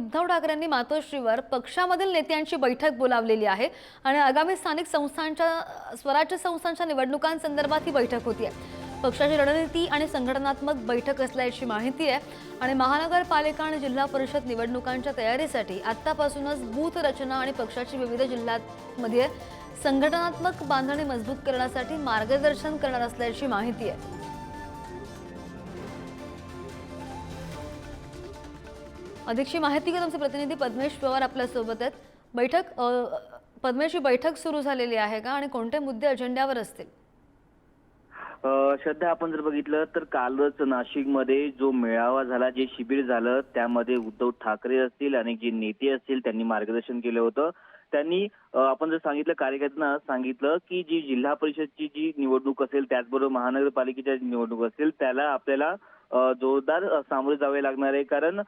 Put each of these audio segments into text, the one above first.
उद्धव ठाकरेंनी मातोश्रीवर पक्षामधील नेत्यांची बैठक बोलावलेली आहे आणि आगामी स्थानिक संस्थांच्या स्वराज्य संस्थांच्या निवडणुकांसंदर्भात ही बैठक होती आहे। पक्षाची रणनीती आणि संघटनात्मक बैठक असल्याची माहिती आहे आणि महानगरपालिका आणि जिल्हा परिषद निवडणुकांच्या तयारीसाठी आतापासूनच बूथ रचना आणि पक्षाची विविध जिल्ह्यांमध्ये संघटनात्मक बांधणी मजबूत करण्यासाठी मार्गदर्शन करणार असल्याची माहिती आहे। अधिकची माहिती घेऊन आमचे प्रतिनिधी पद्मेश पवार आपल्या सोबत आहेत। पद्मेश, बैठक सुरू झालेली आहे का आणि कोणते मुद्दे अजेंड्यावर असतील? श्रद्धा, आपण जर बघितलं तर कालच नाशिकमध्ये जो मेळावा झाला, जे शिबिर झालं, त्यामध्ये उद्धव ठाकरे असतील, अनेक जे नेते असतील, त्यांनी मार्गदर्शन केलं होतं। त्यांनी आपण जर सांगितलं, कार्यकर्त्यांना सांगितलं की जी जिल्हा परिषदची जी निवडणूक असेल, त्याचबरोबर महानगरपालिकेची निवडणूक असेल, त्याला आपल्याला जोरदार सामोरे जावे लागणार आहे। कारण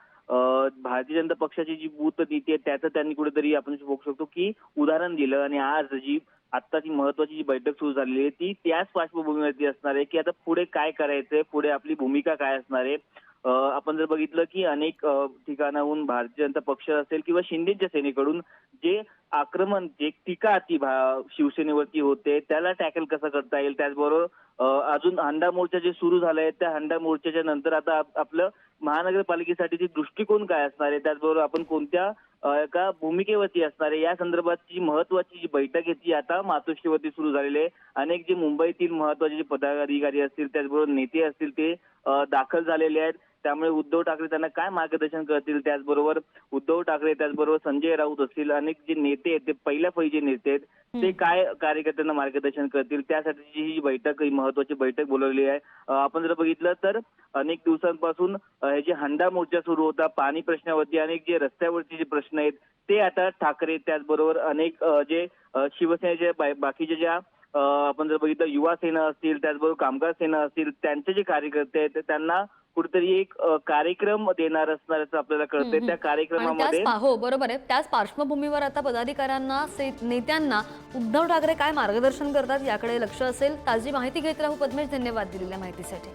भारतीय जनता पक्षाची जी बूथ नीती आहे त्याचं त्यांनी कुठेतरी आपण बघू शकतो की उदाहरण दिलं। आणि आज जी आत्ताची महत्वाची जी बैठक सुरू झालेली आहे ती त्याच पार्श्वभूमीवरती असणार आहे की आता पुढे काय करायचंय, पुढे आपली भूमिका काय असणार आहे। आपण जर बघितलं की अनेक ठिकाणाहून भारतीय जनता पक्ष असेल किंवा शिंदेच्या सेनेकडून जे आक्रमण, जे टीका ती शिवसेनेवरती होते, त्याला टॅकल कसं करता येईल, त्याचबरोबर अजून हंडा मोर्चा जे सुरू झालाय, त्या हंडा मोर्चाच्या नंतर आता आपलं महानगरपालिकेसाठीची दृष्टिकोन काय असणार आहे, त्याचबरोबर आपण कोणत्या एका भूमिकेवरती असणार आहे, या संदर्भातची महत्वाची जी बैठक आहे ती आता मातोश्रीवरती सुरू झालेली आहे। अनेक जे मुंबईतील महत्वाचे जे पदाधिकारी असतील, त्याचबरोबर नेते असतील, ते दाखल झालेले आहेत। त्यामुळे उद्धव ठाकरे त्यांना काय मार्गदर्शन करतील, त्याचबरोबर उद्धव ठाकरे, त्याचबरोबर संजय राऊत असतील, अनेक जे नेते आहेत, ते पहिल्या फळीचे नेते आहेत, ते काय कार्यकर्त्यांना मार्गदर्शन करतील, त्यासाठीची ही बैठक, ही महत्वाची बैठक बोलवली आहे। आपण जर बघितलं तर अनेक दिवसांपासून हे जे हंडा मोर्चा सुरू होता, पाणी प्रश्नावरती, अनेक जे रस्त्यावरती जे प्रश्न आहेत ते आता ठाकरे, त्याचबरोबर अनेक जे शिवसेनेच्या बाकीच्या ज्या आपण जर बघितलं युवा सेना असतील, त्याचबरोबर कामगार सेना असतील, त्यांचे जे कार्यकर्ते आहेत त्यांना कुठेतरी एक कार्यक्रम देणार असल्याचं आपल्याला कळतंय। त्या कार्यक्रमामध्ये हो, बरोबर आहे। त्याच पार्श्वभूमीवर आता पदाधिकाऱ्यांना, नेत्यांना उद्धव ठाकरे काय मार्गदर्शन करतात याकडे लक्ष असेल। ताजी माहिती घेत राहू पद्मेश, धन्यवाद दिलेल्या माहितीसाठी।